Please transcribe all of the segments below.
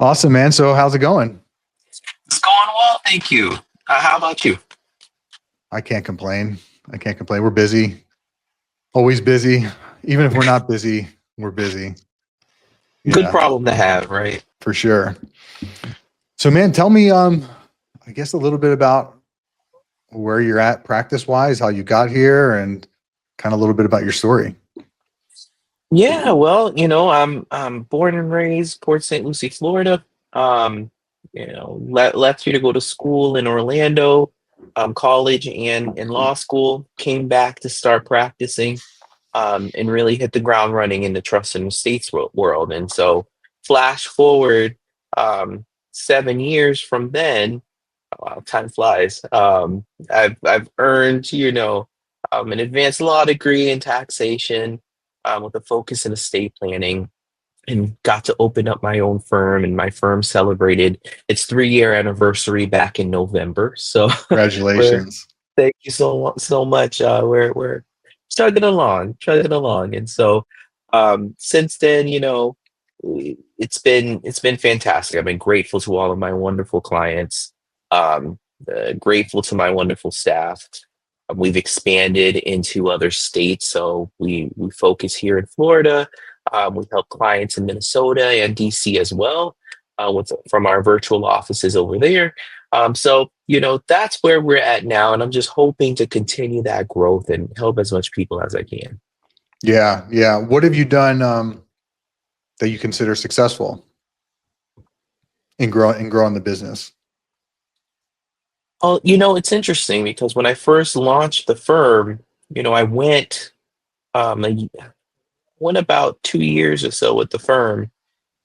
Awesome, man. So how's it going? It's going well, thank you. How about you? I can't complain. I can't complain. We're busy, always busy. Even if we're not busy, we're busy. Good Yeah, problem to have, right? for sure. So man, tell me, I guess a little bit about where you're at practice wise, how you got here and kind of a little bit about your story. Yeah, well, I'm born and raised Port St. Lucie, Florida. Um, left here to go to school in Orlando, college and law school. Came back to start practicing, and really hit the ground running in the trust and estates world. And so, flash forward, 7 years from then. Wow, time flies. I've earned, an advanced law degree in taxation, with a focus in estate planning, and got to open up my own firm. And my firm celebrated its 3-year anniversary back in November. So we're Congratulations. thank you so much. We're chugging along, and so since then, it's been fantastic. I've been grateful to all of my wonderful clients, um, grateful to my wonderful staff. We've expanded into other states, so we focus here in Florida. We help clients in Minnesota and DC as well, from our virtual offices over there. So, that's where we're at now. And I'm just hoping to continue that growth and help as much people as I can. Yeah, yeah. What have you done that you consider successful in growing the business? Oh, it's interesting because when I first launched the firm, I um, a- went about 2 years or so with the firm,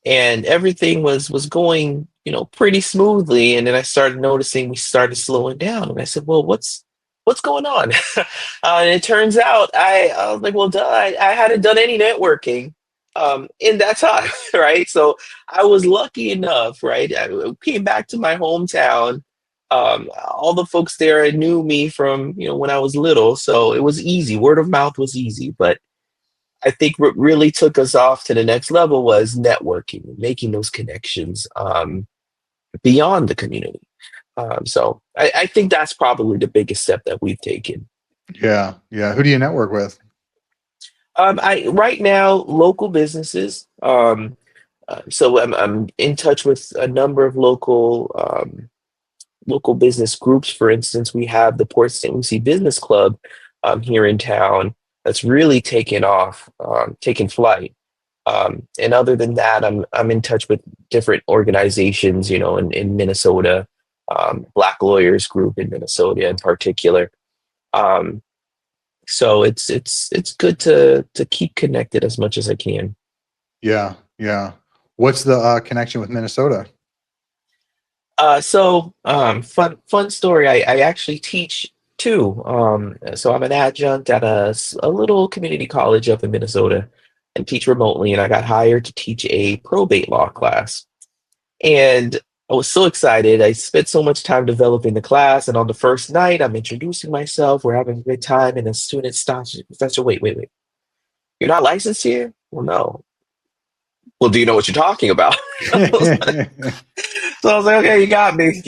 and everything was going, pretty smoothly. And then I started noticing we started slowing down, and I said, "Well, what's going on?" And it turns out I was like, "Well, duh, I hadn't done any networking in that time." Right? So I was lucky enough, right? I came back to my hometown. All the folks there knew me from, when I was little, so it was easy. Word of mouth was easy. But I think what really took us off to the next level was networking, making those connections, beyond the community. So I think that's probably the biggest step that we've taken. Yeah, yeah. Who do you network with? I right now local businesses. So I'm in touch with a number of local business groups. For instance, we have the Port St. Lucie Business Club, here in town, that's really taken off, taken flight. And other than that, I'm in touch with different organizations, in Minnesota, Black Lawyers Group in Minnesota in particular. Um, so it's good to keep connected as much as I can. Yeah, yeah. What's the connection with Minnesota? Fun story. I actually teach too. So I'm an adjunct at a little community college up in Minnesota, and teach remotely. And I got hired to teach a probate law class. And I was so excited. I spent so much time developing the class. And on the first night, I'm introducing myself. We're having a good time. And a student stops me. Professor, wait. You're not licensed here? Well, no. Well, do you know what you're talking about? So I was like, okay, you got me.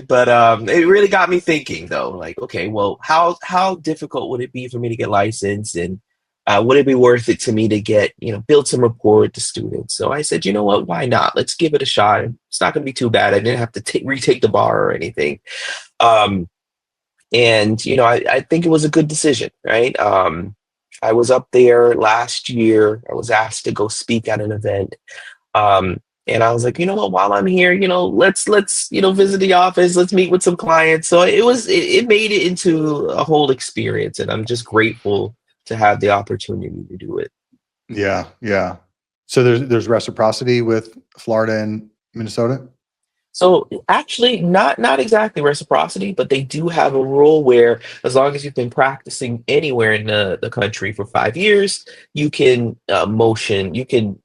But it really got me thinking, though. Like, okay, well, how difficult would it be for me to get licensed, and would it be worth it to me to get, build some rapport with the students? So I said, you know what, why not? Let's give it a shot. It's not going to be too bad. I didn't have to retake the bar or anything. Um, and I think it was a good decision, right? I was up there last year. I was asked to go speak at an event. Um, and I was like, you know what, while I'm here, let's visit the office, let's meet with some clients. So it made it into a whole experience, and I'm just grateful to have the opportunity to do it. Yeah, yeah. So there's reciprocity with Florida and Minnesota? So actually, not exactly reciprocity, but they do have a rule where as long as you've been practicing anywhere in the country for 5 years, you can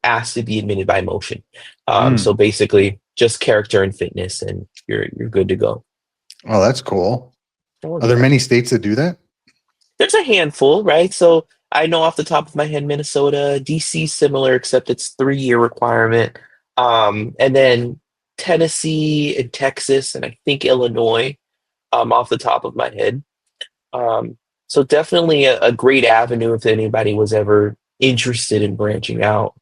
ask to be admitted by motion. So Mm. basically, just character and fitness, and you're good to go. Oh, that's cool. Oh Are there yeah, many states that do that? there's a handful, right? So I know off the top of my head, Minnesota, DC, similar, except it's 3-year requirement. And then Tennessee and Texas, and I think Illinois, off the top of my head. Um, so definitely a great avenue if anybody was ever interested in branching out.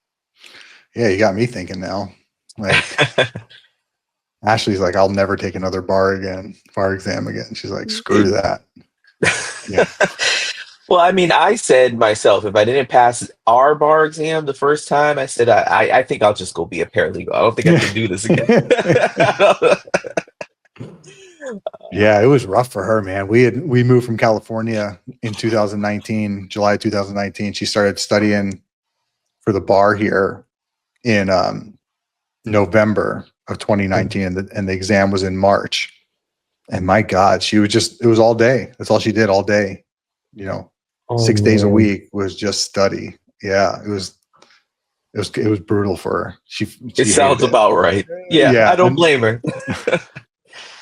Yeah, you got me thinking now. Like Ashley's like, I'll never take another bar exam again. She's like, screw that. Yeah. Well, I mean, I said myself, if I didn't pass our bar exam the first time, I said, I think I'll just go be a paralegal. I don't think I can do this again. Yeah, it was rough for her, man. We moved from California in 2019, July 2019. She started studying for the bar here in November of 2019, and the exam was in March. And my God, she was it was all day. That's all she did all day. You know, Oh 6 days a man, week was just study. Yeah, it was brutal for her. it She hated sounds it. about right. Yeah, I Yeah, don't blame her.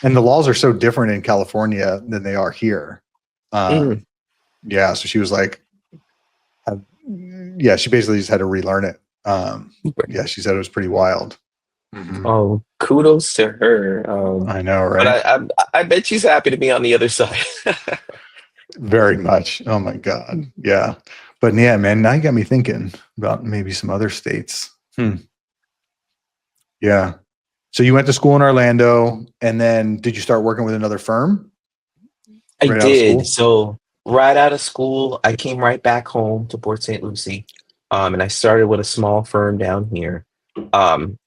and the laws are so different in California than they are here. Mm. Yeah, so she was like, yeah, she basically just had to relearn it. Yeah, she said it was pretty wild. Mhm. Oh, kudos to her. I know, But right? I bet she's happy to be on the other side. Very much. Oh my God. Yeah. But yeah, man, now you got me thinking about maybe some other states. Yeah. So you went to school in Orlando, and then did you start working with another firm I right out of did. school? So right out of school, I came right back home to Port St. Lucie, and I started with a small firm down here. And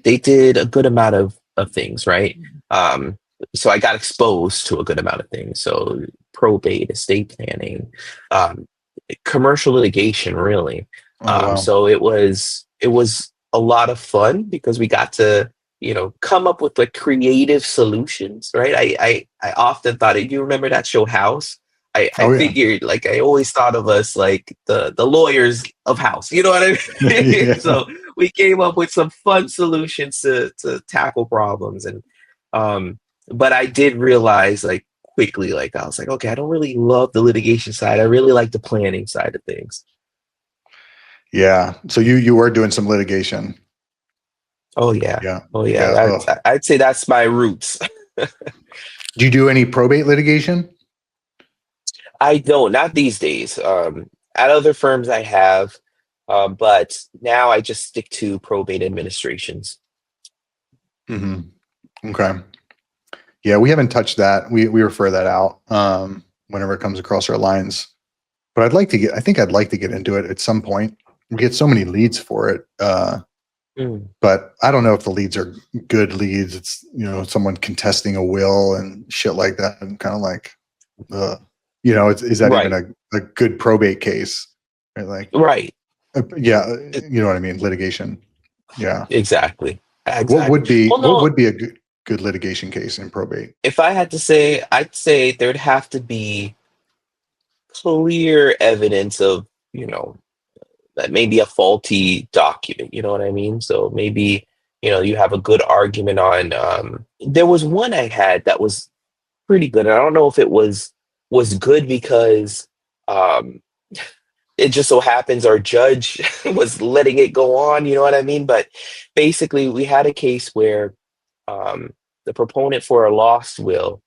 they did a good amount of things, right? Um, so I got exposed to a good amount of things. So probate, estate planning, um, commercial litigation, really. Oh wow. So it was a lot of fun because we got to come up with like creative solutions, right? I often thought, do you remember that show House? I Oh yeah. figured, like, I always thought of us like the lawyers of House, you know what I mean? Yeah. So we came up with some fun solutions to tackle problems. And um but I did realize, like, quickly, like, I was like, okay, I don't really love the litigation side. I really like the planning side of things. Yeah. So you were doing some litigation. Oh yeah. Yeah. Oh yeah. Yeah. That's, Oh. I'd say that's my roots. Do you do any probate litigation? I don't, not these days. At other firms I have, but now I just stick to probate administrations. Hmm. Okay. Yeah, we haven't touched that. We refer that out whenever it comes across our lines. But I think I'd like to get into it at some point. We get so many leads for it. Mm. But I don't know if the leads are good leads. It's, someone contesting a will and shit like that. I'm kind of like, uh, is that even Right. a good probate case? Right? Like, Right. yeah, E- you know what I mean? Litigation. Yeah. Exactly. What Exactly. would be, Well, no, a good litigation case in probate? if I had to say, I'd say there'd have to be clear evidence of, you know, that maybe a faulty document. You know what I mean? So maybe, you have a good argument on. There was one I had that was pretty good. And I don't know if it was good because um, it just so happens our judge was letting it go on. You know what I mean? But basically, we had a case where um, the proponent for a lost will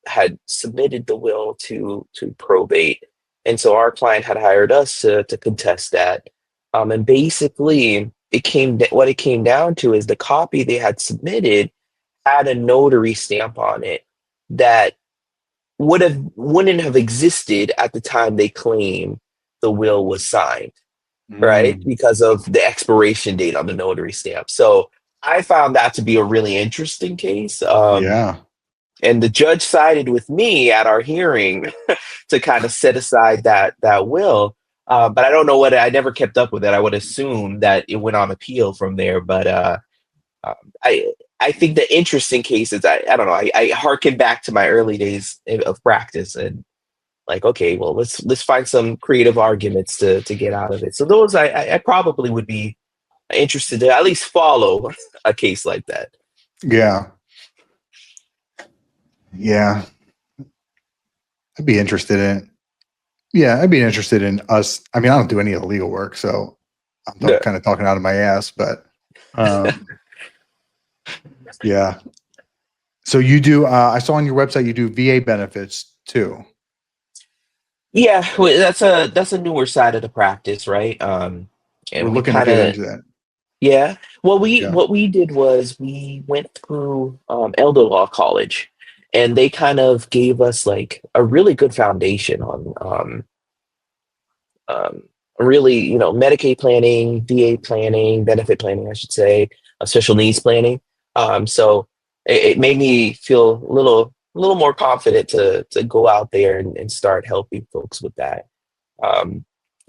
had submitted the will to probate, and so our client had hired us to contest that. And basically, what it came down to is the copy they had submitted had a notary stamp on it that wouldn't have existed at the time they claim the will was signed, right? Mm, Because of the expiration date on the notary stamp. So I found that to be a really interesting case. yeah. And the judge sided with me at our hearing to kind of set aside that will. But I don't know what, I never kept up with it. I would assume that it went on appeal from there. But um, I I think the interesting case is, I don't know. I harken back to my early days of practice, and like, okay, well, let's find some creative arguments to get out of it. So those, I probably would be interested to at least follow a case like that. Yeah. Yeah. I'd be interested in, yeah, I'd be interested in us. I mean, I don't do any of the legal work, so I'm Yeah. kind of talking out of my ass, but um, yeah. So you do, I saw on your website, you do VA benefits too. Yeah, that's a newer side of the practice, right? We're And we looking to kind get of into that. yeah. Well, Yeah. what we did was we went through elder law college, and they kind of gave us like a really good foundation on um, really, Medicaid planning, VA planning, benefit planning, I should say, special needs planning. So it made me feel a little more confident to go out there and start helping folks with that. Um,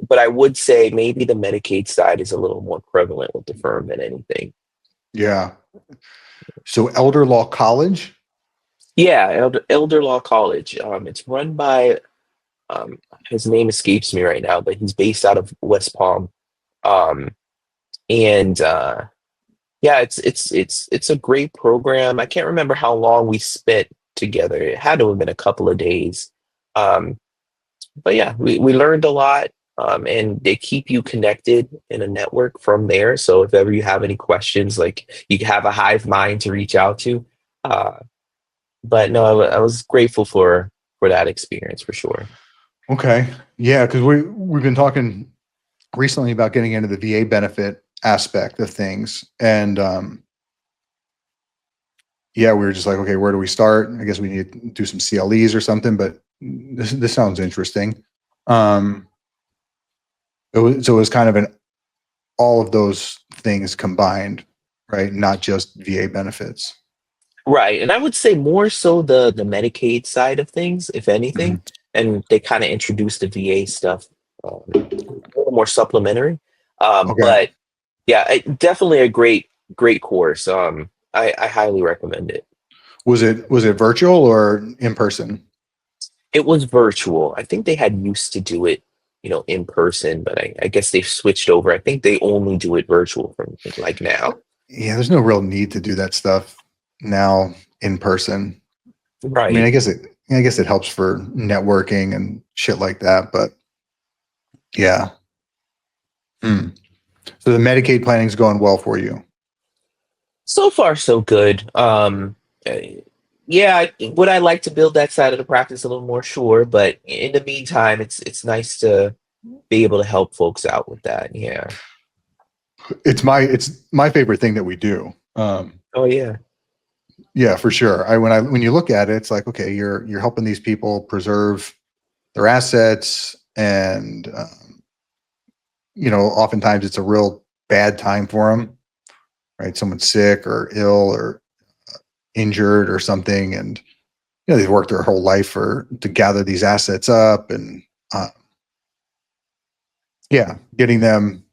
but I would say maybe the Medicaid side is a little more prevalent with the firm than anything. Yeah. So Elder Law College. Yeah, Elder Law College. It's run by um, his name escapes me right now, but he's based out of West Palm. Um, and Yeah, it's a great program. I can't remember how long we spent together. It had to have been a couple of days. Um, but yeah, we learned a lot, and they keep you connected in a network from there. So if ever you have any questions, like you have a hive mind to reach out to. Uh, but no, I was grateful for that experience for sure. Okay. Yeah, because we've been talking recently about getting into the VA benefit aspect of things. And yeah, we were just like, okay, where do we start? I guess we need to do some CLEs or something, but this sounds interesting. Um, so it was kind of an all of those things combined, right? Not just VA benefits. Right. And I would say more so the Medicaid side of things, if anything. Mhm. And they kind of introduced the VA stuff a little more supplementary. Okay. But yeah, definitely a great course. I highly recommend it. Was it virtual or in person? It was virtual. I think they had used to do it, in person, but I guess they've switched over. I think they only do it virtual from like now. Yeah, there's no real need to do that stuff now in person. I mean, Right. I guess it helps for networking and shit like that, but yeah. Hmm. So the Medicaid planning is going well for you. So far, so good. Uh, yeah, would I like to build that side of the practice a little more? Sure, but in the meantime, it's nice to be able to help folks out with that. Yeah. It's my favorite thing that we do. Oh yeah. Yeah, for sure. When you look at it, it's like, okay, you're helping these people preserve their assets, and oftentimes it's a real bad time for them, right? Someone's sick or ill or injured or something, and they've worked their whole life to gather these assets up, and uh, yeah, getting them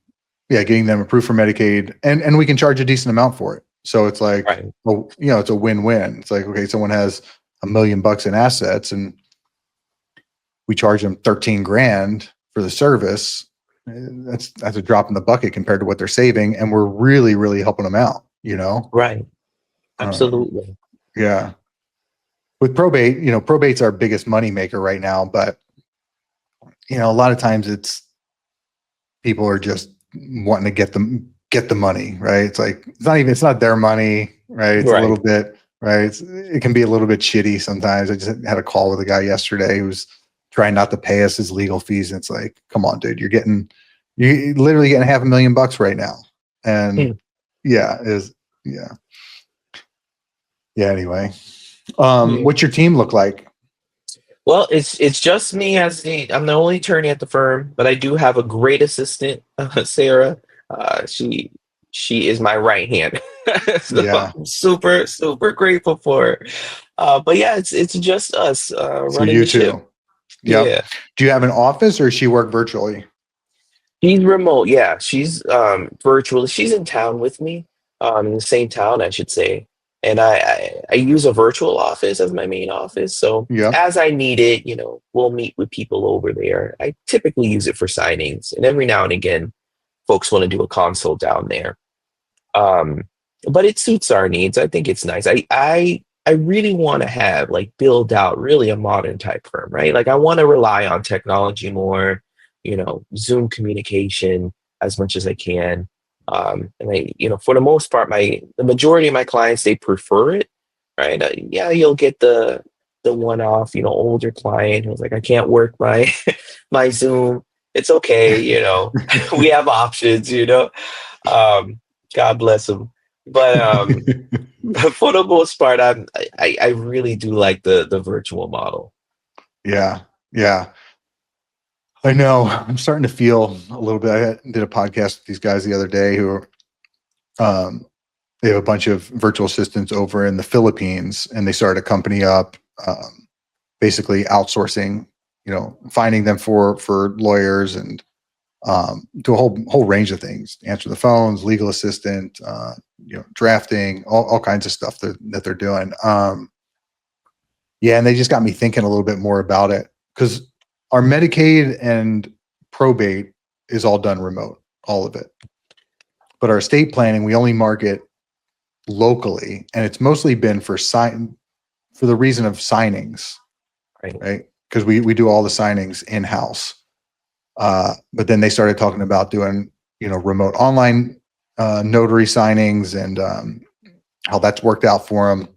approved for Medicaid, and we can charge a decent amount for it. So it's like, Right. well, it's a win-win. It's like, okay, someone has $1 million in assets, and we charge them 13 grand for the service. That's a drop in the bucket compared to what they're saving, and we're really, really helping them out. Right. Um, Absolutely. yeah. With probate, probate's our biggest money maker right now, but a lot of times people are just wanting to get the money, right? It's like it's not their money, right? It's a little Right. bit, right? It can be a little bit shitty sometimes. I just had a call with a guy yesterday who was trying not to pay us his legal fees, and it's like, come on, dude, you're literally getting $500,000 right now, and Mm. yeah, yeah, yeah. Anyway, Yeah. what's your team look like? Well, it's just me I'm the only attorney at the firm, but I do have a great assistant, Sarah. She is my right hand, so Yeah, I'm super grateful for her. But yeah, it's just us so running you the ship. too. Yep. Yeah, Do you have an office, or does she work virtually? she's remote. Yeah, she's virtual. She's in town with me, in the same town, I should say. And I use a virtual office as my main office. So Yep. as I need it, we'll meet with people over there. I typically use it for signings, and every now and again, folks want to do a consult down there. Um, but it suits our needs. I think it's nice. I really want to have like build out really a modern type firm, right? Like I want to rely on technology more, Zoom communication. as much as I can. And for the most part, the majority of my clients, they prefer it, right? Yeah, you'll get the one-off, older client who's like, I can't work my my Zoom. It's okay, we have options, Um, God bless them. But for the most part, I really do like the virtual model. Yeah. Yeah. I know. I'm starting to feel a little bit. Did a podcast with these guys the other day who um, they have a bunch of virtual assistants over in the Philippines, and they started a company up, basically outsourcing, finding them for lawyers and do a whole range of things, answer the phones, legal assistant, drafting, all kinds of stuff that they're doing. Yeah, and they just got me thinking a little bit more about it because our Medicaid and probate is all done remote, all of it. But our estate planning, we only market locally, and it's mostly been for the reason of signings, right? Because we do all the signings in house. But then they started talking about doing remote online notary signings and how that's worked out for them.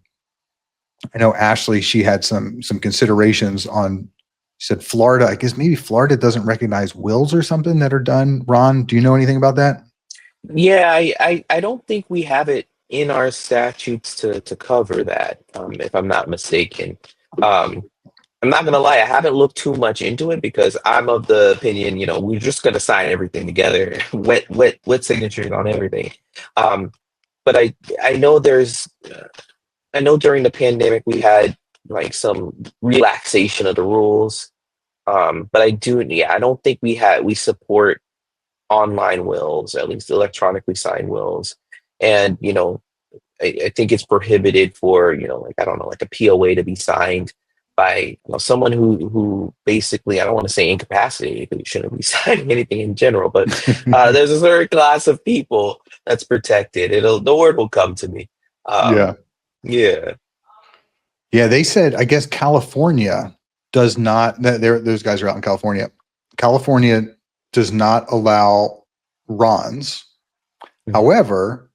I know Ashley, she had some considerations on. She said Florida. I guess maybe Florida doesn't recognize wills or something that are done. Ron, do you know anything about that? Yeah, I don't think we have it in our statutes to cover that, if I'm not mistaken. Um, I'm not gonna lie, I haven't looked too much into it because I'm of the opinion, we're just gonna sign everything together, wet signatures on everything. Um, but I know I know during the pandemic we had like some relaxation of the rules. But I don't think we support online wills, at least electronically signed wills. And, I think it's prohibited for, like, I don't know, like a POA to be signed by someone who basically, I don't want to say incapacitated because you shouldn't be signing anything in general, but there's a certain class of people that's protected. The word will come to me. Yeah. Yeah. Yeah, they said, I guess California does not, those guys are out in California. California does not allow RONs. Mhm. However,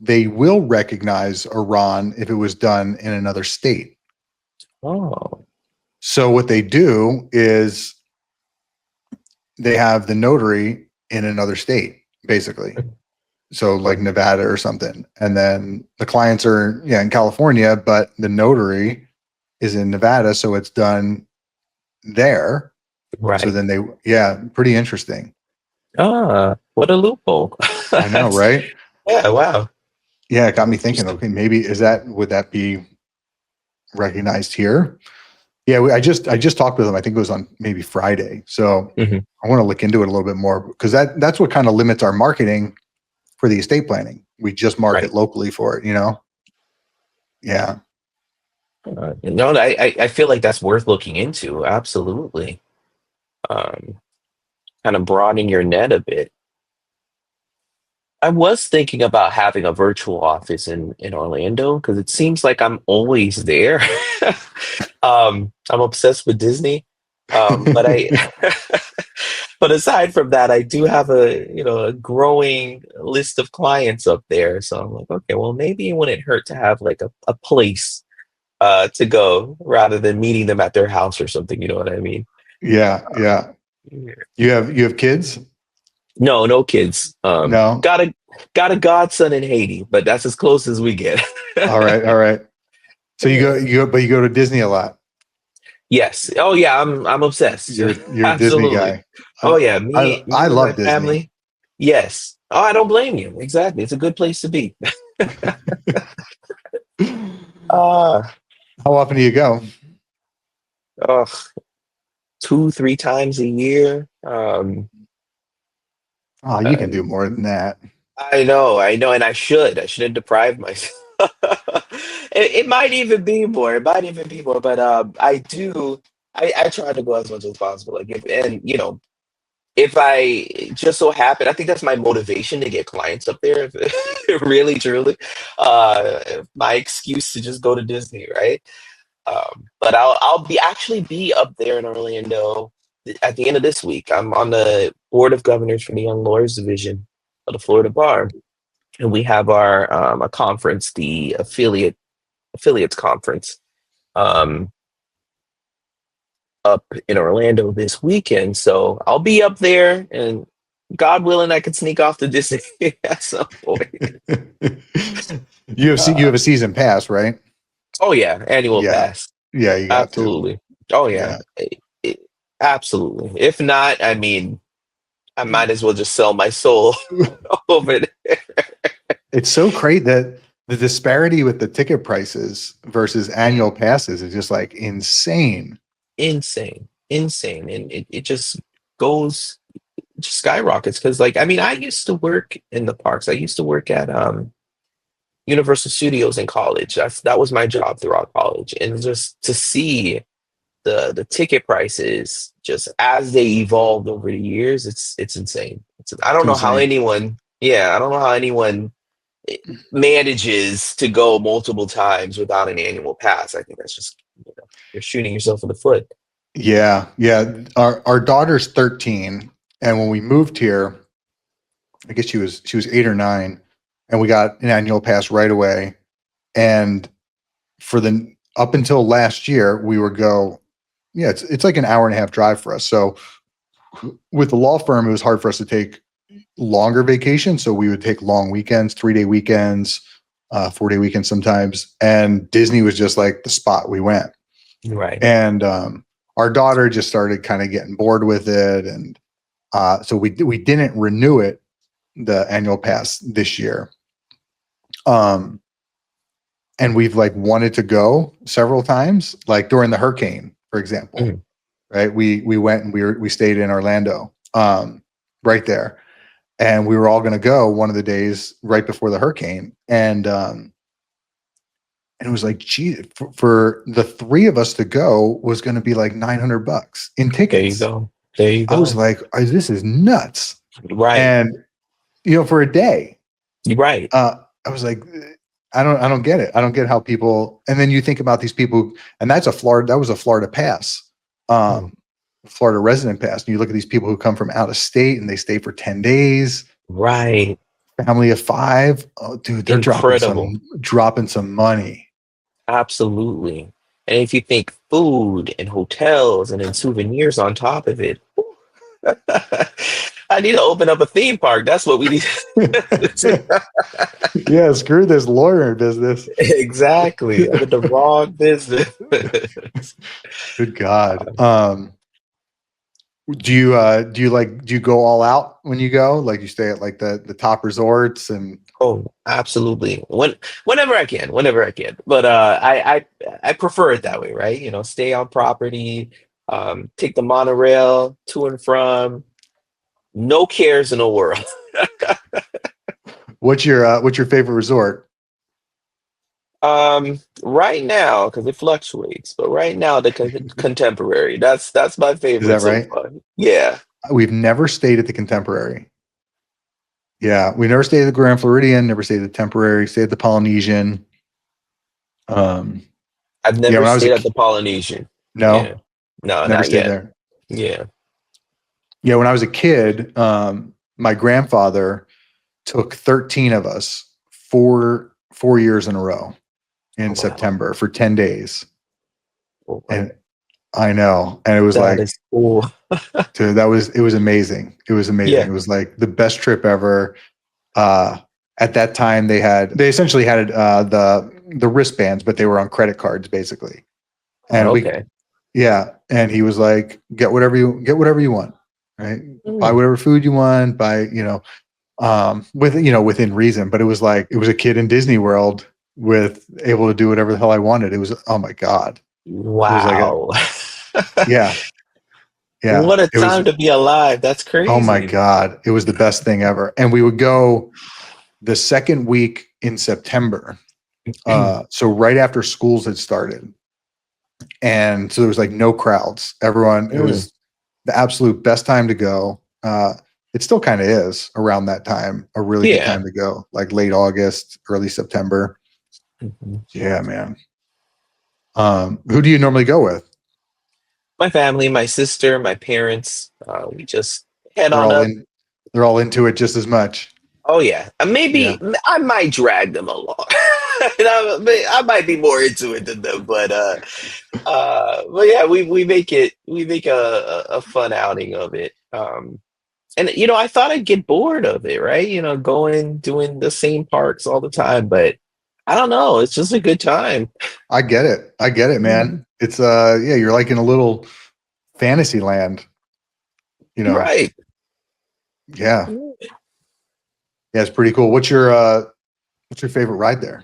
they will recognize a RON if it was done in another state. Oh, So what they do is they have the notary in another state, basically. So like Nevada or something. And then the clients are in California, but the notary is in Nevada, so it's done there. So right. then pretty interesting. What a loophole. I know, right? Yeah, wow. Yeah, it got me thinking, Interesting. okay, maybe would that be recognized here? Yeah, I just talked with him. I think it was on maybe Friday. So Mhm. I want to look into it a little bit more because that's what kind of limits our marketing for the estate planning. We just market Right. locally for it, Yeah. No, I feel like that's worth looking into. Absolutely. Um, Kind of broaden your net a bit. I was thinking about having a virtual office in Orlando because it seems like I'm always there. I'm obsessed with Disney. But but aside from that, I do have a growing list of clients up there. So I'm like, okay, well, maybe it wouldn't hurt to have like a place to go rather than meeting them at their house or something. You know what I mean? Yeah, yeah. Yeah. You have kids? No, no kids. No. Got a godson in Haiti, but that's as close as we get. All right, all right. So Yeah. but you go to Disney a lot. Yes. Oh yeah, I'm obsessed. You're a Disney Absolutely. guy. Oh I yeah, I me and my love Disney. family. Yes. Oh, I don't blame you. Exactly. It's a good place to be. Uh, How often do you go? oh, 2, 3 times a year. Oh, you can do Um, more than that. I know, and I should. I shouldn't deprive myself. It might even be more. It might even be more. But I do. I try to go as much as possible. Like if I just so happen, I think that's my motivation to get clients up there. Really, truly, my excuse to just go to Disney, right? But I'll be actually be up there in Orlando at the end of this week. I'm on the board of governors for the Young Lawyers Division of the Florida Bar, and we have our a conference, the affiliates conference, um, up in Orlando this weekend. So I'll be up there, and God willing, I could sneak off to Disney at some point. You Uh, have a season pass, right? oh yeah, annual Yeah. pass, Yeah, you got to. absolutely. Oh yeah, Yeah. absolutely. If not, I mean, I might as well just sell my soul over there. It's so great that the disparity with the ticket prices versus annual passes is just like insane. Insane, insane, and it just goes just skyrockets because, like, I mean, I used to work in the parks. I used to work at Universal Studios in college. That was my job throughout college, and just to see the ticket prices just as they evolved over the years, it's insane. I It's don't know how insane. anyone, yeah, I don't know how anyone manages to go multiple times without an annual pass. I think that's just, you're shooting yourself in the foot. Yeah. Yeah. Our daughter's 13. And when we moved here, I guess she was 8 or 9, and we got an annual pass right away. And for the up until last year, we would go, yeah, it's like an hour and a half drive for us. So with the law firm, it was hard for us to take longer vacations. So we would take long weekends, 3-day weekends, 4-day weekends sometimes. And Disney was just like the spot we went. Right. And our daughter just started kind of getting bored with it. And so we didn't renew it, the annual pass this year. And we've like wanted to go several times, like during the hurricane, for example, Mhm. right? We went and we stayed in Orlando, right there, and we were all going to go one of the days right before the hurricane, and it was like, gee, for the three of us to go was going to be like $900 in There you tickets. go. There you I was go. like, this is nuts. Right. And for a day, You're right. I was like, I don't get it. I don't get how people. And then you think about these people, and that was a Florida pass, Mm. Florida resident pass. And you look at these people who come from out of state and they stay for 10 days, Right. family of 5. Oh, dude, they're Incredible. dropping some money. Absolutely. And if you think food and hotels and then souvenirs on top of it, I need to open up a theme park. That's what we need. Yeah, screw this lawyer business. Exactly. I'm in the wrong business. Good God. Do you go all out when you go? Like you stay at like the top resorts and Oh, absolutely. Whenever I can. But I prefer it that way, right? Stay on property, take the monorail to and from, no cares in the world. what's your favorite resort? Right now, because it fluctuates, but right now the contemporary. That's my Is that favorite so right? far. Yeah, We've never stayed at the Contemporary. Yeah, we never stayed at the Grand Floridian, never stayed at the Temporary, stayed at the Polynesian. Um, I've yeah, never when I was a stayed at the Polynesian. Yeah, no, no, never not stayed yet. there. Yeah. Yeah, when I was a kid, my grandfather took 13 of us 4 years in a row Oh, in wow. September for 10 days. Oh, wow. And I know. And it was That like, is cool. dude, it was amazing. It was amazing. Yeah. It was like the best trip ever. Uh, at that time they essentially had the wristbands, but they were on credit cards basically. And Okay. yeah. And he was like, get whatever you want, right? Buy Mm. whatever food you want, within reason. But it was like, it was a kid in Disney World with able to do whatever the hell I wanted. It was, oh my God. It was like Wow. yeah, yeah. What a It was, time to be alive. That's oh my crazy. God. It was the best thing ever. And we would go the second week in September. So right after schools had started. And so there was like no crowds. It Mm. was the absolute best time to go. It still kind of is around that time, a really good Yeah. time to go, like late August, early September. Mhm. Yeah, man. Who do you normally go with? My family, my sister, my parents, we just head They're on all up. in. They're all into it just as much. Oh yeah, Yeah, maybe I might drag them along. And I might be more into it than them, but yeah, we make a fun outing of it. And I thought I'd get bored of it, right? Going doing the same parks all the time, but I don't know. It's just a good time. I get it. I get it, man. Mhm. It's yeah, you're like in a little fantasy land. You know, Right. yeah, yeah, it's pretty cool. What's your favorite ride there?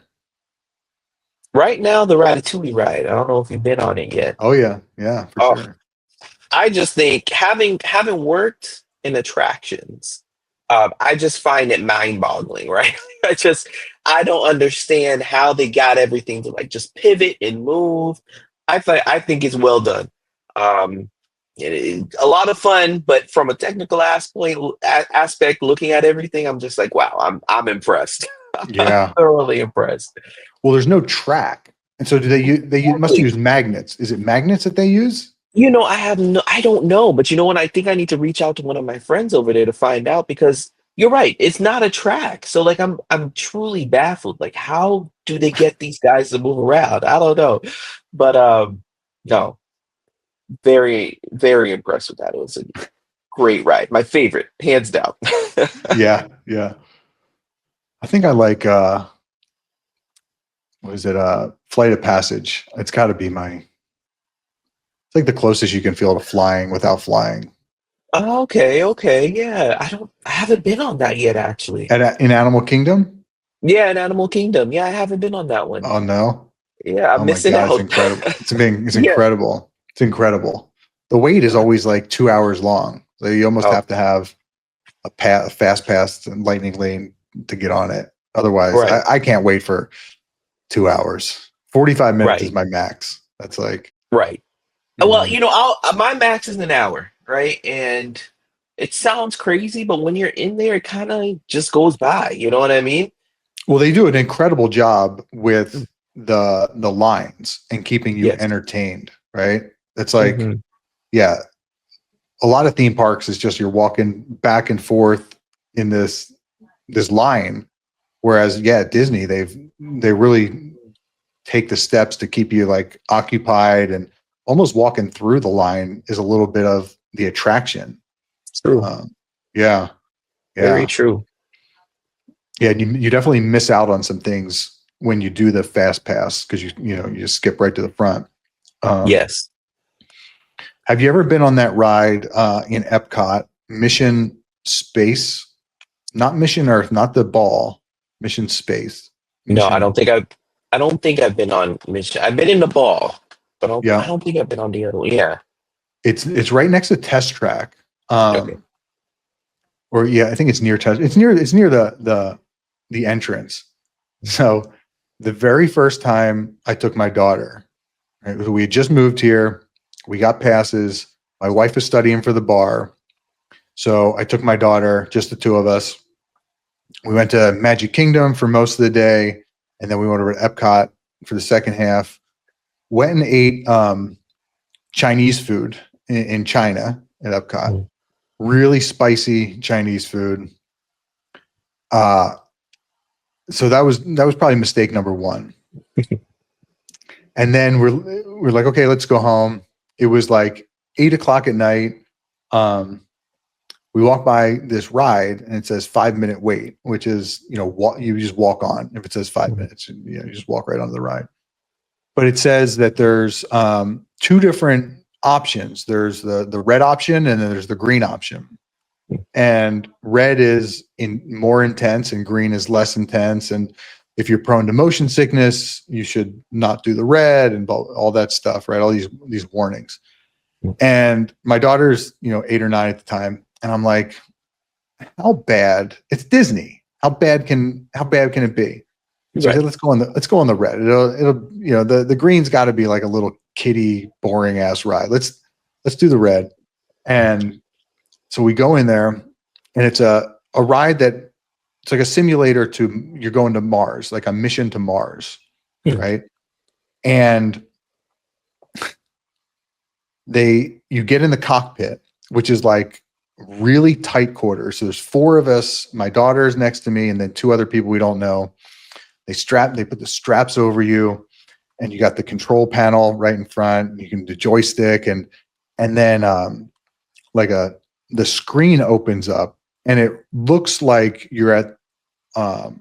Right now, the Ratatouille ride. I don't know if you've been on it yet. Oh yeah, yeah, for Oh, sure. I just think having worked in attractions, I just find it mind-boggling, right? I don't understand how they got everything to like just pivot and move. I think it's well done. Um, a lot of fun, but from a technical aspect, looking at everything, I'm just like, wow, I'm impressed. Yeah. Thoroughly impressed. Well, there's no track, and so do must Exactly. use magnets. Is it magnets that they use? I don't know, but what? I think I need to reach out to one of my friends over there to find out because you're right. It's not a track. So like I'm truly baffled. Like how do they get these guys to move around? I don't know. But no, very, very impressed with that. It was a great ride. My favorite, hands down. Yeah, yeah. I think I like what is it? Flight of Passage. It's got to be it's like the closest you can feel to flying without flying. Okay, okay. Yeah. I haven't been on that yet actually. And in Animal Kingdom? Yeah, in Animal Kingdom. Yeah, I haven't been on that one. Oh no. Yeah, I'm Oh my missing God, it's out. incredible. It's Yeah. incredible. It's incredible. The wait is always like 2 hours long. So you almost Oh, have to have a fast pass and lightning lane to get on it. Otherwise, right, I can't wait for 2 hours. 45 minutes is right, my max. That's like, right. Well, mm, my max is an hour, right? And it sounds crazy, but when you're in there, it kind of just goes by. You know what I mean? well, they do an incredible job Mm. with the lines and keeping you Yes. entertained, right? It's like, Hmm. yeah, a lot of theme parks is just you're walking back and forth in this line. Whereas, yeah, at Disney, they really take the steps to keep you like occupied, and almost walking through the line is a little bit of the attraction. True. Um, yeah, Very yeah, true. yeah. You definitely miss out on some things when you do the fast pass because you just skip right to the front. Um, Yes. have you ever been on that ride in Epcot, Mission Space? Not Mission Earth, not the ball, Mission Space. No, Mission, I don't think I've been on mission. I've been in the ball, but I yeah. don't think I've been on the other one. Yeah. It's right next to Test Track. Okay. Or yeah, I think it's near Test. It's near the entrance. So the very first time I took my daughter, right, we had just moved here, we got passes. My wife was studying for the bar, so I took my daughter, just the two of us. We went to Magic Kingdom for most of the day, and then we went over to Epcot for the second half. Went and ate Chinese food in China at Epcot. Mm. Really spicy Chinese food. Uh, so that was probably mistake number one. And then we're like, okay, let's go home. It was like 8 o'clock at night. Um, we walk by this ride and it says 5 minute wait, which is you just walk on. If it says 5 minutes, you just walk right onto the ride. But it says that there's two different options. There's the red option and then there's the green option. And red is more intense and green is less intense. And if you're prone to motion sickness, you should not do the red and all that stuff, right? All these warnings. And my daughter's 8 or 9 at the time, and I'm like, how bad? It's Disney. How bad can it be? So I Right. said, let's go on the red. It'll the green's got to be like a little kiddie boring ass ride. Let's do the red. And so we go in there, and it's a ride that it's like a simulator you're going to Mars, like a mission to Mars, Mm. right? And you get in the cockpit, which is like really tight quarters. So there's 4 of us. My daughter's next to me, and then 2 other people we don't know. They put the straps over you, and you got the control panel right in front. You can do joystick, and then the screen opens up, and it looks like you're at a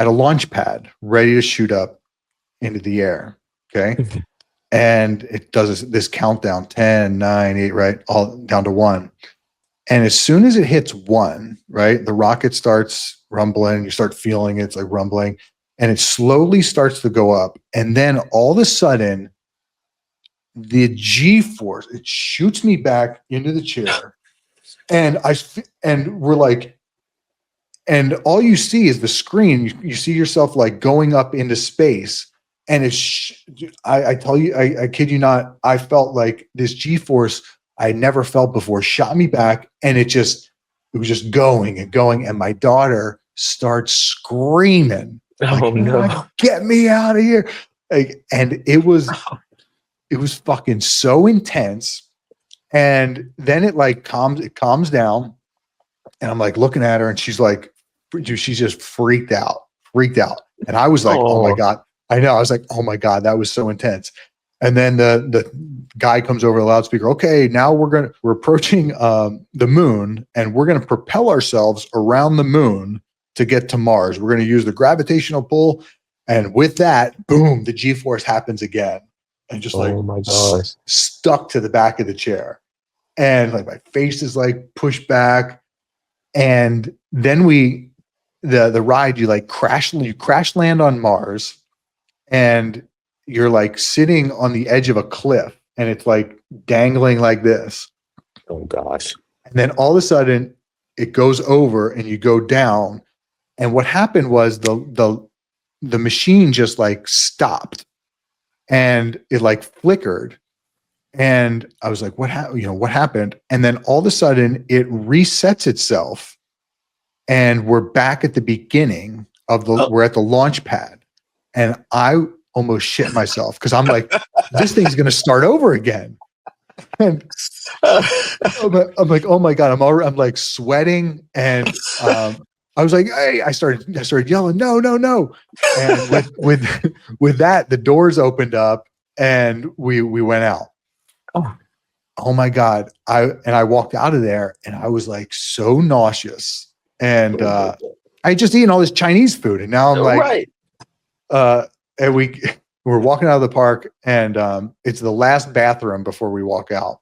launch pad ready to shoot up into the air. Okay. And it does this countdown, 10, 9, 8, right? All down to 1. And as soon as it hits 1, right, the rocket starts rumbling. You start feeling it's like rumbling, and it slowly starts to go up. And then all of a sudden, the G force, it shoots me back into the chair. And we're like, and all you see is the screen. You see yourself like going up into space. And I tell you, I kid you not, I felt like this G force I never felt before shot me back, and it was just going and going. And my daughter starts screaming, like, Oh no. get me out of here. Like, and it was fucking so intense. And then it calms down. And I'm like looking at her, and she's just freaked out. And I was like, oh my God. I know. I was like, oh my God, that was so intense. And then the guy comes over the loudspeaker. Okay, now we're approaching the moon, and we're going to propel ourselves around the moon to get to Mars. We're going to use the gravitational pull. And with that, boom, the G-force happens again. And just Oh my gosh. stuck to the back of the chair. And like my face is like pushed back. And then the ride, you crash land on Mars, and you're like sitting on the edge of a cliff, and it's like dangling like this. Oh gosh. And then all of a sudden it goes over, and you go down. And what happened was the machine just like stopped, and it like flickered. And I was like, what happened? And then all of a sudden it resets itself, and we're back at the beginning of we're at the launch pad. And I almost shit myself, because I'm like, this thing's going to start over again. And I'm like, oh my God, I'm like sweating. And I was like, hey, I started yelling, no. And with that, the doors opened up, and we went out. Oh my God. I walked out of there, and I was like so nauseous. And I just eaten all this Chinese food, and now I'm like, and we're walking out of the park, and it's the last bathroom before we walk out.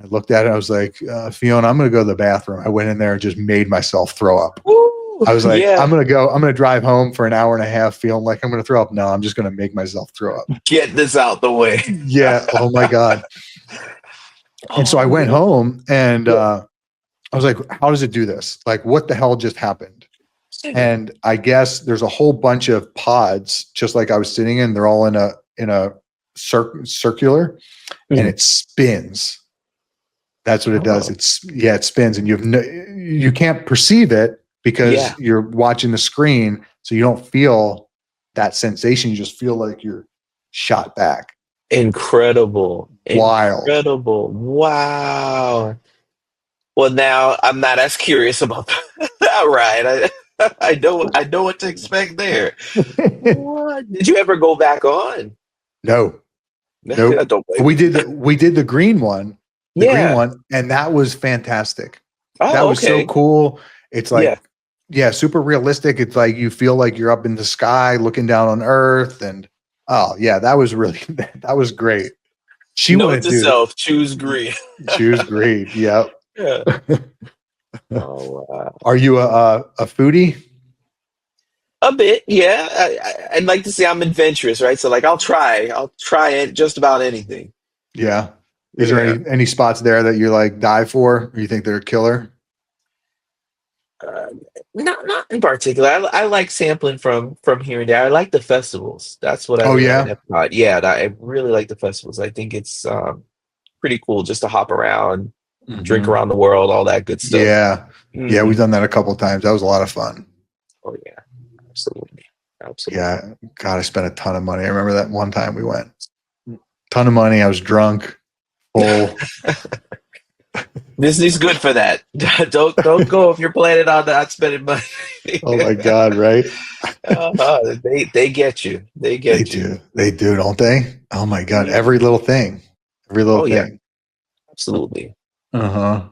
I looked at it, and I was like, Fiona, I'm going to go to the bathroom. I went in there and just made myself throw up. Woo, I was like, yeah. I'm going to drive home for an hour and a half feeling like I'm going to throw up. No, I'm just going to make myself throw up. Get this out the way. Yeah. Oh my God. And so I went home, and I was like, how does it do this? Like, what the hell just happened? And I guess there's a whole bunch of pods, just like I was sitting in. They're all in a circular, and it spins. That's what it does. It spins, and you can't perceive it because you're watching the screen, so you don't feel that sensation. You just feel like you're shot back. Incredible. Wild. Incredible. Wow. Well, now I'm not as curious about that ride. I know what to expect there. What? Did you ever go back on? No. Nope. We did the green one. Green one, and that was fantastic. That was so cool. It's like super realistic. It's like you feel like you're up in the sky looking down on Earth, and that was great. Note to self, choose green. Choose green. Yep. Yeah. Oh, wow. Are you a foodie? A bit, yeah. I'd like to say I'm adventurous, right? So like I'll try it just about anything. Yeah. Is there any spots there that you like die for, or you think they're killer? Not in particular. I like sampling from here and there. I like the festivals. That's what I like. Yeah, I really like the festivals. I think it's pretty cool just to hop around, drink around the world, all that good stuff. Yeah. Yeah, we've done that a couple of times. That was a lot of fun. Oh yeah. Absolutely. Yeah. God, I spent a ton of money. I remember that one time we went. Ton of money. I was drunk, full. Disney's good for that. Don't go if you're planning on not spending money. Oh my God, right? They get you. They They get you. do. They do, don't they? Oh my God. Yeah. Every little thing. Every little Oh yeah, thing. absolutely. Uh-huh.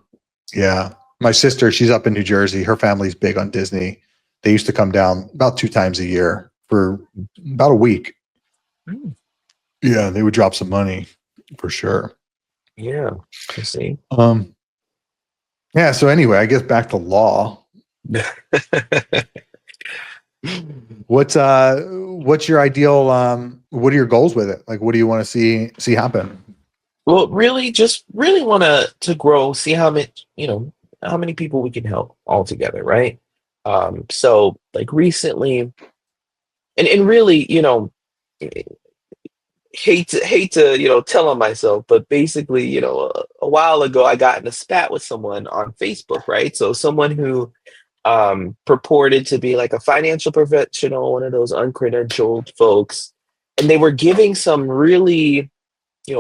Yeah. My sister, she's up in New Jersey. Her family's big on Disney. They used to come down about 2 times a year for about a week. Mm, Yeah, they would drop some money for sure. yeah. I see. Um, yeah, so anyway, I guess back to law. What's your ideal what are your goals with it? Like what do you want to see happen? Well, really, just really want to grow, see how much, how many people we can help all together, right? So like recently, and really, hate to tell on myself, but basically, a while ago I got in a spat with someone on Facebook, right? So someone who purported to be like a financial professional, one of those uncredentialed folks, and they were giving some really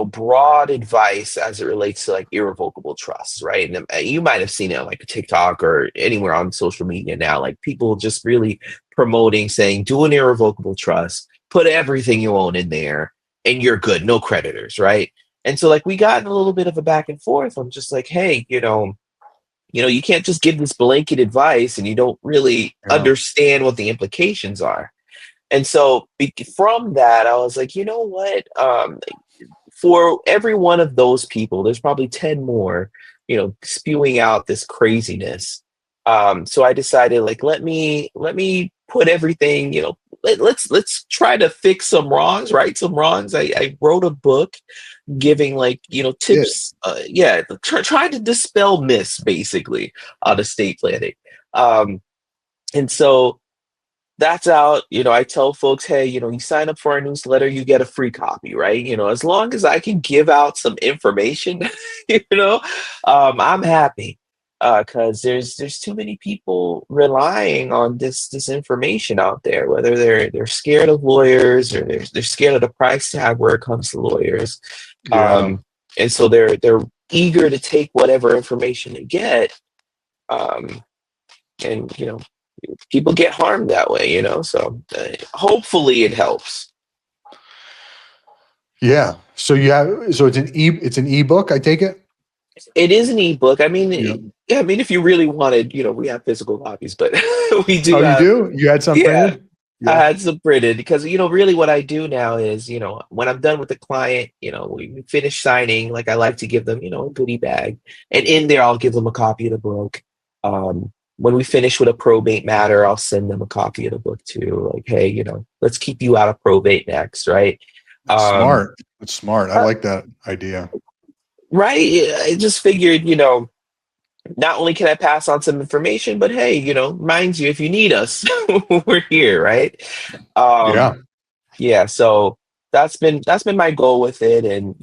broad advice as it relates to like irrevocable trusts, right? And you might have seen it on like TikTok or anywhere on social media now, like people just really promoting saying, do an irrevocable trust, put everything you own in there, and you're good, no creditors, right? And so like we got in a little bit of a back and forth. I'm just like, hey, you can't just give this blanket advice and you don't really Yeah. understand what the implications are. And so from that, I was like, you know what? For every one of those people, there's probably 10 more, spewing out this craziness. So I decided like let me put everything, let's try to fix some wrongs, right some wrongs. I wrote a book giving like Yeah. tips, yeah, trying to dispel myths basically on estate planning. And so that's out. I tell folks, hey, you sign up for our newsletter, you get a free copy, right? As long as I can give out some information, I'm happy. Because there's too many people relying on this information out there, whether they're scared of lawyers or they're scared of the price tag where it comes to lawyers. Yeah. Um, and so they're eager to take whatever information they get. Um, and people get harmed that way, so hopefully it helps. Yeah. So so it's an ebook, I take it? It is an ebook. I mean, Yeah. yeah, I mean, if you really wanted, we have physical copies, but we do Oh, you have. do? You had some Yeah, printed? I Yeah. had some printed because really what I do now is when I'm done with the client, we finish signing, like I like to give them a goodie bag, and in there I'll give them a copy of the book. When we finish with a probate matter, I'll send them a copy of the book too. Like, hey, let's keep you out of probate next, right? That's Um, smart. That's smart. I uh, like that idea. right. I just figured, not only can I pass on some information, but hey, mind you, if you need us, we're here, right? Yeah. Um, yeah, so that's been my goal with it, and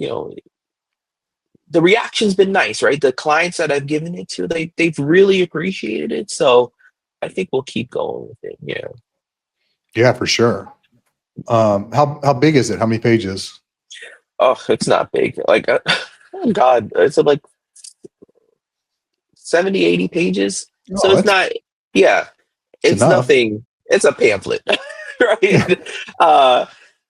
the reaction's been nice, right? The clients that I've given it to, they've really appreciated it, so I think we'll keep going with it. Yeah. Yeah, for sure. How big is it? How many pages? Oh, it's not big. Like, oh God, it's like 70, 80 pages. So Oh, it's not, yeah, that's it's enough. nothing. It's a pamphlet, Yeah. right? Uh,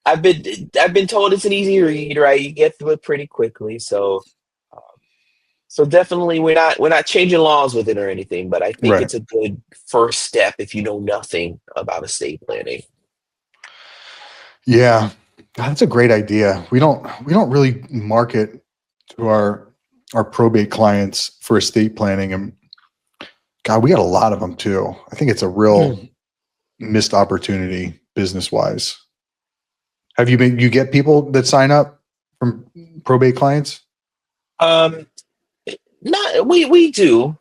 I've been told it's an easy read, right? You get through it pretty quickly. So definitely we're not changing laws with it or anything, but I think Right. it's a good first step if you know nothing about estate planning. Yeah. God, that's a great idea. We don't really market to our probate clients for estate planning, and God, we got a lot of them too. I think it's a real missed opportunity business wise. You get people that sign up from probate clients? Um, Not we do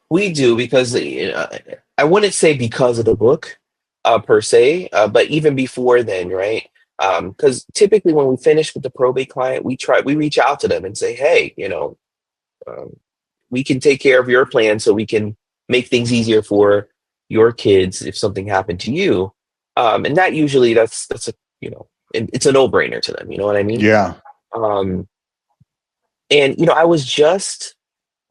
because I wouldn't say because of the book per se, but even before then, right? Because typically when we finish with the probate client, we reach out to them and say, hey, um, we can take care of your plan, so we can make things easier for your kids if something happened to you. And that usually that's a it's a no brainer to them. You know what I mean? Yeah. Um, and I was just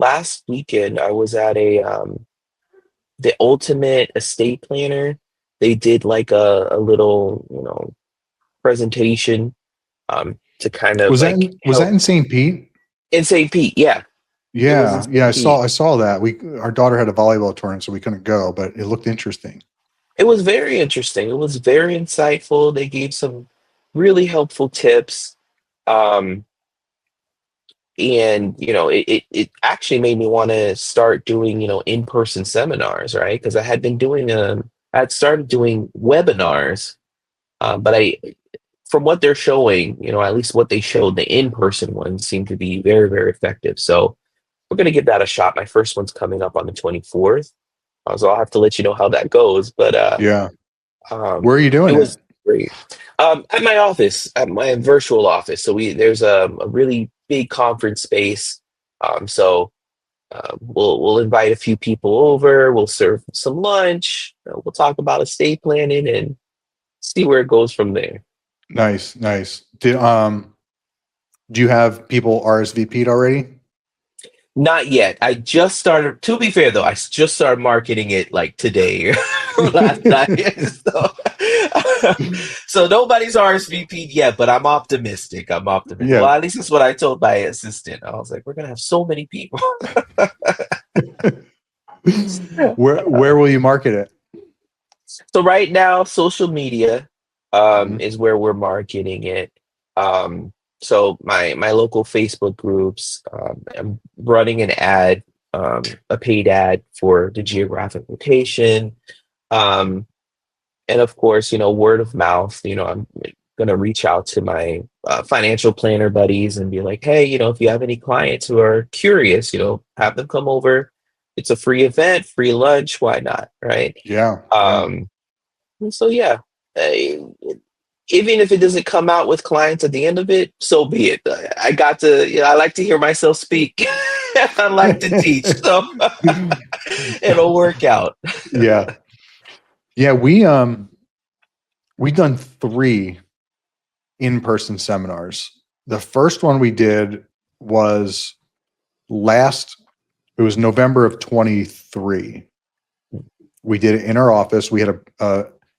last weekend I was at the Ultimate Estate Planner. They did like a little, presentation to kind of like Was that help in St. Pete? in St. Pete. Yeah, it was in Yeah, yeah, St. Pete. I saw that. Our daughter had a volleyball tournament, so we couldn't go, but it looked interesting. It was very interesting. It was very insightful. They gave some really helpful tips. Um, and it actually made me want to start doing in-person seminars, right? Because I had started doing webinars, but I from what they're showing, at least what they showed, the in-person ones seem to be very, very effective. So we're gonna give that a shot. My first one's coming up on the 24th. So I'll have to let you know how that goes. But Yeah. um, Where are you it doing it? was great. At my office, at my virtual office. So there's a really big conference space. So we'll invite a few people over. We'll serve some lunch. We'll talk about estate planning and see where it goes from there. Nice, nice. Do you have people RSVP'd already? Not yet. I just started. To be fair, though, just started marketing it like today or last night. So nobody's RSVP'd yet, but I'm optimistic. I'm optimistic. Well, Yeah. at least that's what I told my assistant. I was like, "We're gonna have so many people." Where will you market it? So right now, social media Mhm. is where we're marketing it. So my local Facebook groups, I'm running an ad, a paid ad for the geographic location, um, and of course, word of mouth. I'm gonna reach out to my financial planner buddies and be like, hey, if you have any clients who are curious, have them come over. It's a free event, free lunch. Why not, right? Yeah, yeah. Um, and so yeah, uh, even if it doesn't come out with clients at the end of it, so be it. I got to, I like to hear myself speak. I like to teach, so it'll work out. Yeah. Yeah, we've done 3 in-person seminars. The first one we did was last it was November of 23. We did it in our office. We had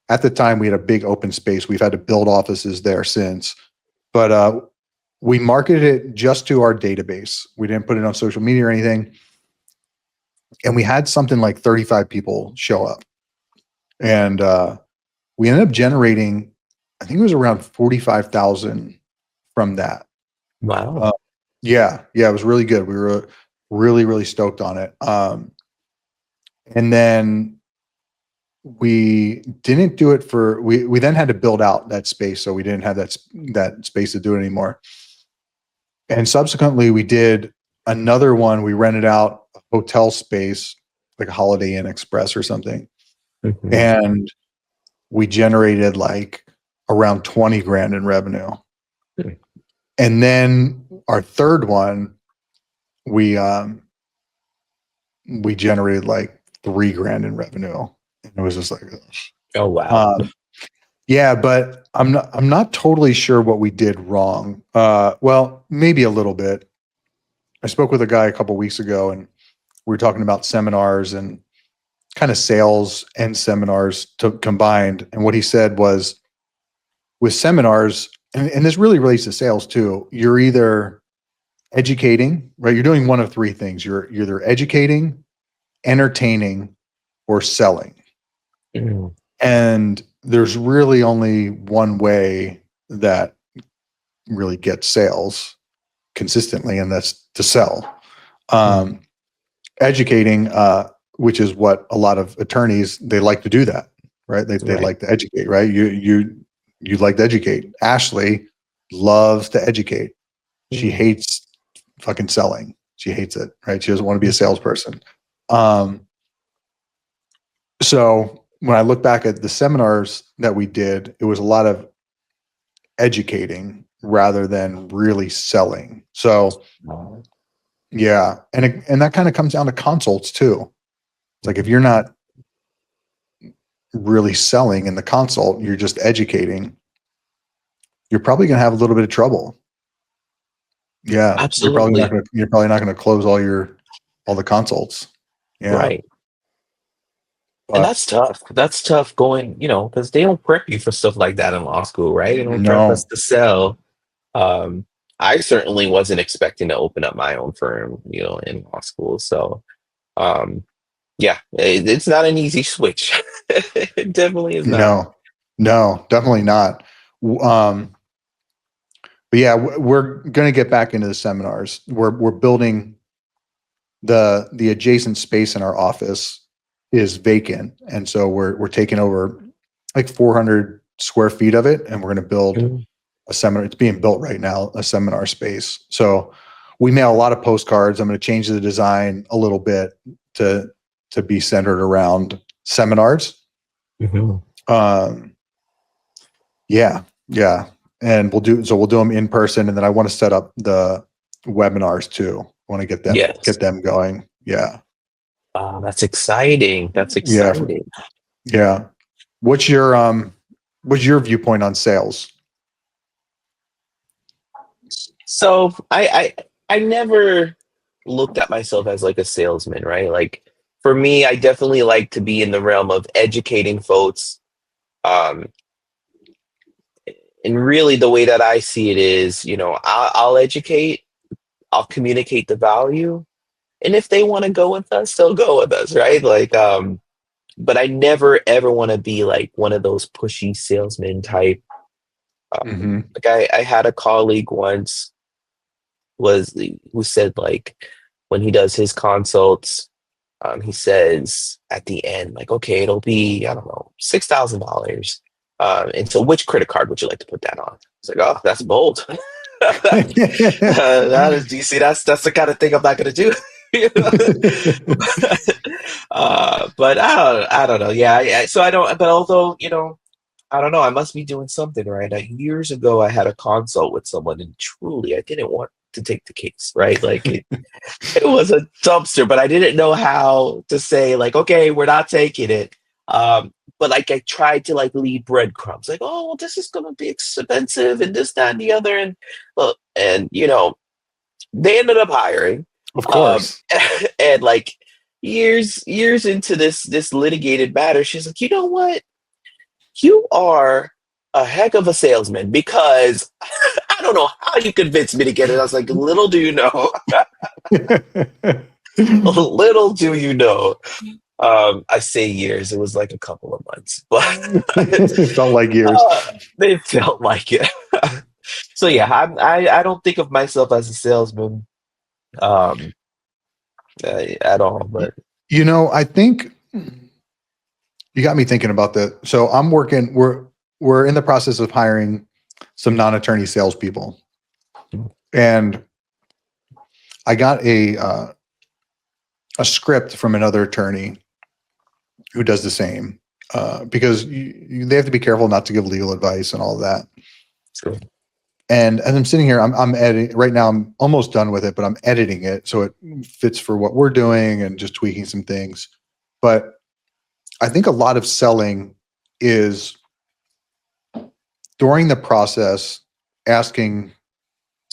at the time we had a big open space. We've had to build offices there since, but we marketed it just to our database. We didn't put it on social media or anything. And we had something like 35 people show up. And we ended up generating, I think it was around 45,000 from that. Wow. Yeah, it was really good. We were really, really stoked on it. And then we didn't do it we then had to build out that space, so we didn't have that space to do it anymore. And subsequently, we did another one. We rented out a hotel space, like a Holiday Inn Express or something, Mhm. and we generated like around 20 grand in revenue. Hmm. And then our third one, we generated like 3 grand in revenue. And it was just like, Oh wow. um, yeah, but I'm not totally sure what we did wrong. Well, maybe a little bit. I spoke with a guy a couple weeks ago, and we were talking about seminars and kind of sales and seminars combined. And what he said was, with seminars, and this really relates to sales too, you're either educating, right? You're doing one of 3 things. You're either educating, entertaining, or selling. Mm. And there's really only one way that really gets sales consistently, and that's to sell. Mm. Educating, which is what a lot of attorneys, they like to do that, right? They Right. like to educate, right? You like to educate. Ashley loves to educate. She Mm. hates fucking selling. She hates it, right? She doesn't want to be a Mm. salesperson. So when I look back at the seminars that we did, it was a lot of educating rather than really selling. So Wow. yeah, and that kind of comes down to consults too. It's like if Mhm. you're not really selling in the consult, you're just educating, you're probably going to have a little bit of trouble. Yeah, Absolutely. you're probably not going to close all your all the consults. Yeah. Right. And But that's tough. That's tough going, because they don't prep you for stuff like that in law school, right? They don't prep us no, to sell. Um, I certainly wasn't expecting to open up my own firm, in law school. So, um, yeah, it's not an easy switch. It definitely is not. no, definitely not. But yeah, we're going to get back into the seminars. We're building the adjacent space in our office is vacant, and so we're taking over like 400 square feet of it, and we're going to build Mhm. a seminar. It's being built right now, a seminar space. So we mail a lot of postcards. I'm going to change the design a little bit to be centered around seminars. Mhm. Um, yeah, yeah, and we'll do them in person, and then I want to set up the webinars too. I want to Yes. get them going. Yeah, That's exciting. That's yeah, exciting. yeah. What's your what's your viewpoint on sales? So I never looked at myself as like a salesman, right? Like for me, I definitely like to be in the realm of educating folks. Um, and really the way that I see it is, I'll educate, I'll communicate the value. And if they want to go with us, they'll go with us, right? Like, but I never ever want to be like one of those pushy salesman type. Mm-hmm. Like I had a colleague once who said like when he does his consults, he says at the end, like, okay, it'll be, I don't know, $6,000. And so which credit card would you like to put that on? It's like, oh, that's bold. That is, do you see, that's the kind of thing I'm not gonna do. You know? But I don't know. Yeah, so I don't, but although, I don't know, I must be doing something right. Years ago, I had a consult with someone, and truly, I didn't want to take the case, right? Like it was a dumpster, but I didn't know how to say like, okay, we're not taking it. But like I tried to like lead breadcrumbs, like, oh, well, this is gonna be expensive and this, that, and the other. And well, and they ended up hiring. Of Um course. and like years into this litigated matter, she's like, you know what? You are a heck of a salesman because I don't know how you convinced me to get it. I was like, little do you know, little do you know. I say years, it was like a couple of months, but It felt like years. they felt like it. So yeah, I don't think of myself as a salesman um, at all, but I think you got me thinking about that. So we're in the process of hiring some non-attorney salespeople, and I got a script from another attorney who does the same because they have to be careful not to give legal advice and all of that. sure. And as I'm sitting here, I'm editing right now. I'm almost done with it, but I'm editing it so it fits for what we're doing and just tweaking some things. But I think a lot of selling is during the process asking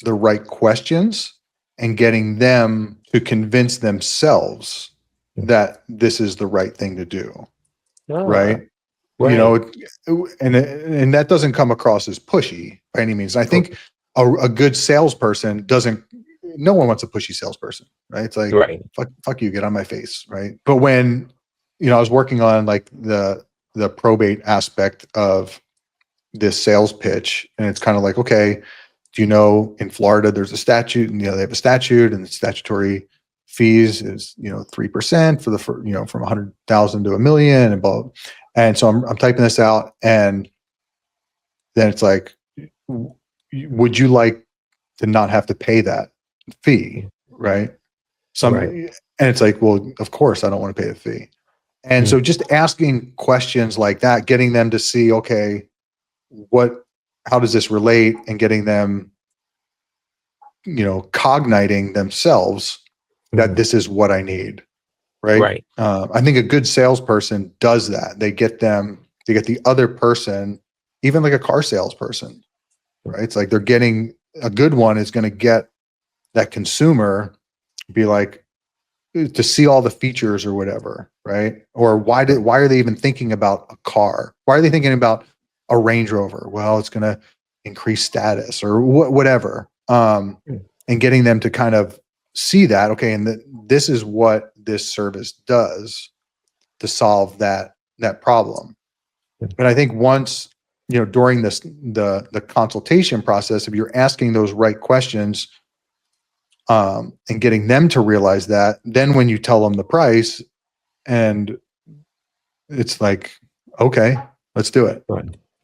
the right questions and getting them to convince themselves that this is the right thing to do. Ah, Right. You right. know, and that doesn't come across as pushy by any means. I think a good salesperson doesn't. No one wants a pushy salesperson, right? It's like Right. fuck you, get on my face, right? But when I was working on like the probate aspect of this sales pitch, and it's kind of like, okay, do you know in Florida there's a statute, and they have a statute, and the statutory fees is 3% for from 100,000 to a million and blah. And so I'm typing this out, and then it's like, would you like to not have to pay that fee, right? Right. And it's like, well, of course I don't want to pay the fee. And Mm. so just asking questions like that, getting them to see, okay, how does this relate, and getting them, cogniting themselves that Mhm. this is what I need, right? Right. I think a good salesperson does that. They get the other person, even like a car salesperson, right? It's like a good one is going to get that consumer, be like, to see all the features or whatever, right? Or why are they even thinking about a car? Why are they thinking about a Range Rover? Well, it's going to increase status or whatever. And getting them to kind of see that, okay, and this is what this service does to solve that problem. And I think once, during the consultation process, if you're asking those right questions, and getting them to realize that, then when you tell them the price, and it's like, okay, let's do it.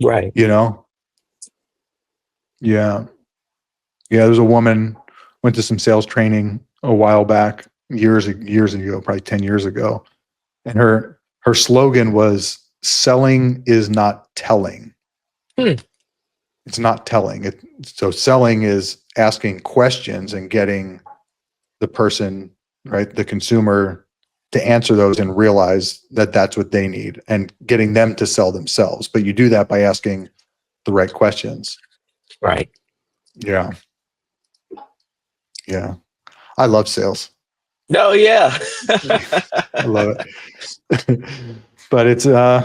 Right. Yeah. There's a woman went to some sales training a while back, years ago, probably 10 years ago. And her slogan was, selling is not telling. It's not telling. So selling is asking questions and getting the person, right, the consumer, to answer those and realize that that's what they need, and getting them to sell themselves. But you do that by asking the right questions. Right. Yeah. I love sales. No, yeah. I love it. But it's a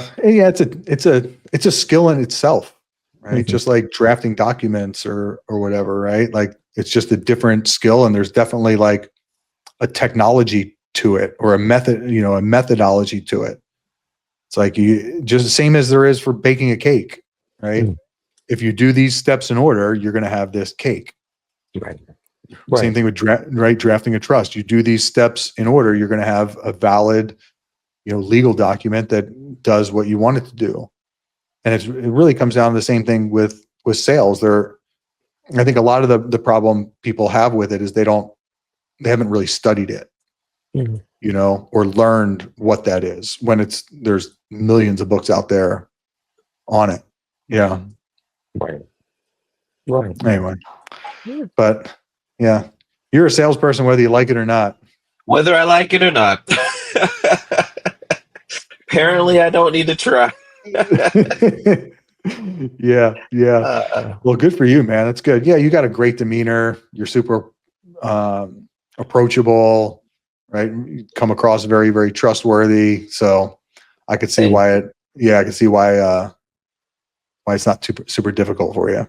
skill in itself, right? Just like drafting documents or whatever, right? Like, it's just a different skill, and there's definitely like a technology to it, or a methodology to it. It's like, you just the same as there is for baking a cake, right? If you do these steps in order, you're going to have this cake. Right. Same thing with drafting a trust. You do these steps in order, you're going to have a valid, legal document that does what you want it to do. And it really comes down to the same thing with sales. I think a lot of the problem people have with it is they haven't really studied it, or learned what that is, when there's millions of books out there on it. Yeah. Right. Anyway, but yeah, you're a salesperson, whether you like it or not. Whether I like it or not. Apparently, I don't need to try. Yeah. Well, good for you, man. That's good. Yeah, you got a great demeanor. You're super approachable, right? You come across very, very trustworthy. So I could see why it's not super difficult for you.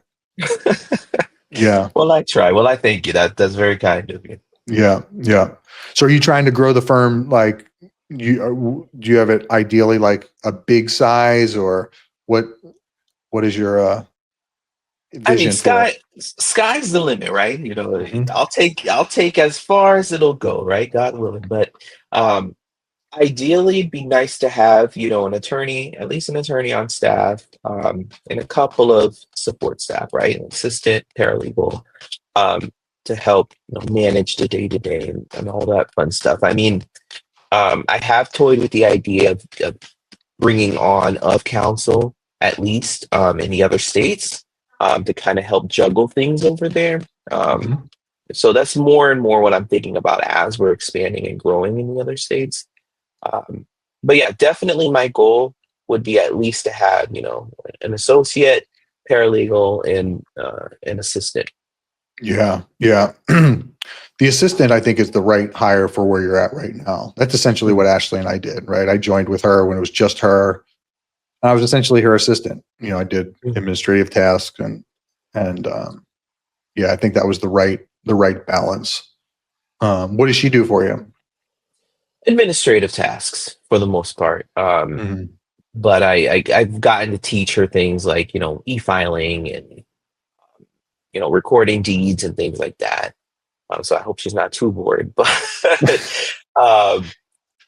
Yeah. Well, I try. Well, I thank you. That's very kind of you. Yeah. So are you trying to grow the firm? Like, do you have it ideally like a big size, or what is your vision for it? Sky's the limit, right? I'll take as far as it'll go, right? God willing. But ideally, it'd be nice to have, an attorney, at least an attorney on staff, and a couple of support staff, right? An assistant, paralegal, to help manage the day-to-day and all that fun stuff. I mean, I have toyed with the idea of bringing on of counsel, at least in the other states, to kind of help juggle things over there. So that's more and more what I'm thinking about as we're expanding and growing in the other states. But yeah, definitely my goal would be at least to have, an associate, paralegal, and an assistant. Yeah. The assistant, I think, is the right hire for where you're at right now. That's essentially what Ashley and I did, right? I joined with her when it was just her. I was essentially her assistant. I did administrative tasks, and I think that was the right balance. What does she do for you? Administrative tasks for the most part. But I've gotten to teach her things like, e-filing and, recording deeds and things like that. So I hope she's not too bored, but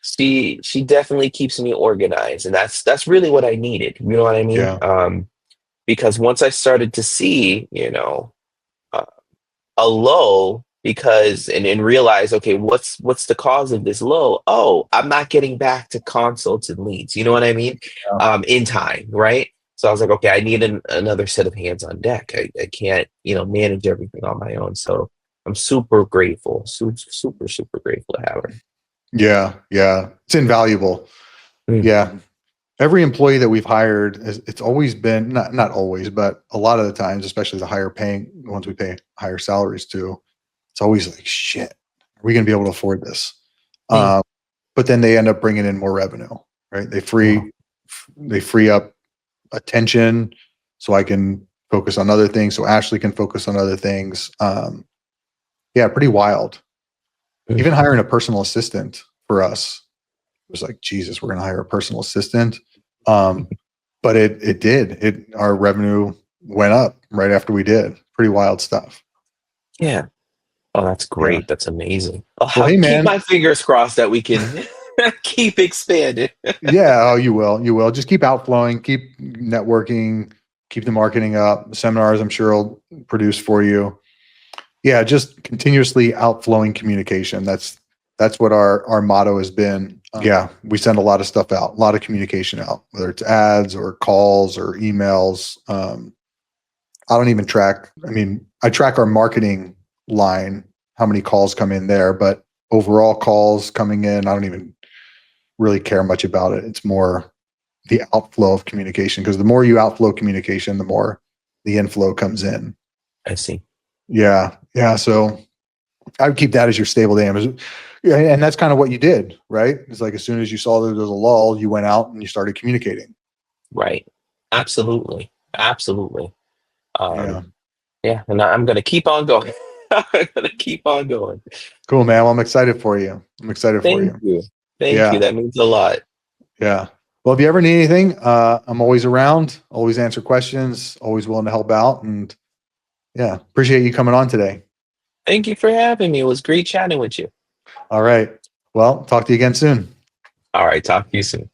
she definitely keeps me organized, and that's really what I needed. You know what I mean? Yeah. Because once I started to see, a low, and realize, okay, what's the cause of this low? Oh, I'm not getting back to consults and leads. You know what I mean? In time, right? So I was like, okay, I need another set of hands on deck. I can't, manage everything on my own. So I'm super grateful, super, super grateful to have her. Yeah. It's invaluable. Yeah. Every employee that we've hired, it's always been, not always, but a lot of the times, especially the higher paying ones we pay higher salaries to, it's always like, shit, are we going to be able to afford this? Hmm. But then they end up bringing in more revenue, right? They free up attention so I can focus on other things. So Ashley can focus on other things. Yeah, pretty wild. Mm. Even hiring a personal assistant for us was like, Jesus, we're going to hire a personal assistant. But it did. Our revenue went up right after we did. Pretty wild stuff. Yeah. Oh, that's Yeah. great. That's amazing. Well, hey, Keep man. my fingers crossed that we can keep expanding. Yeah. Oh, you will. You will. Just keep outflowing, keep networking, keep the marketing up. Seminars, I'm sure, will produce for you. Yeah. Just continuously outflowing communication. That's what our motto has been. Yeah. We send a lot of stuff out, a lot of communication out, whether it's ads or calls or emails. I don't even track. I mean, I track our marketing line, how many calls come in there, but overall calls coming in, I don't even really care much about it. It's more the outflow of communication, because the more you outflow communication, the more the inflow comes in. I see. Yeah. Yeah. So I would keep that as your stable dam. Yeah, and that's kind of what you did, right? It's like as soon as you saw that there was a lull, you went out and you started communicating. Right. Absolutely. Absolutely. Yeah. Yeah. And I'm going to keep on going. I'm going to keep on going. Cool, man. Well, I'm excited for you. I'm excited for Thank you. you. Thank you. Yeah. That means a lot. Yeah. Well, if you ever need anything, I'm always around, always answer questions, always willing to help out. And yeah, appreciate you coming on today. Thank you for having me. It was great chatting with you. All right. Well, talk to you again soon. All right. Talk to you soon.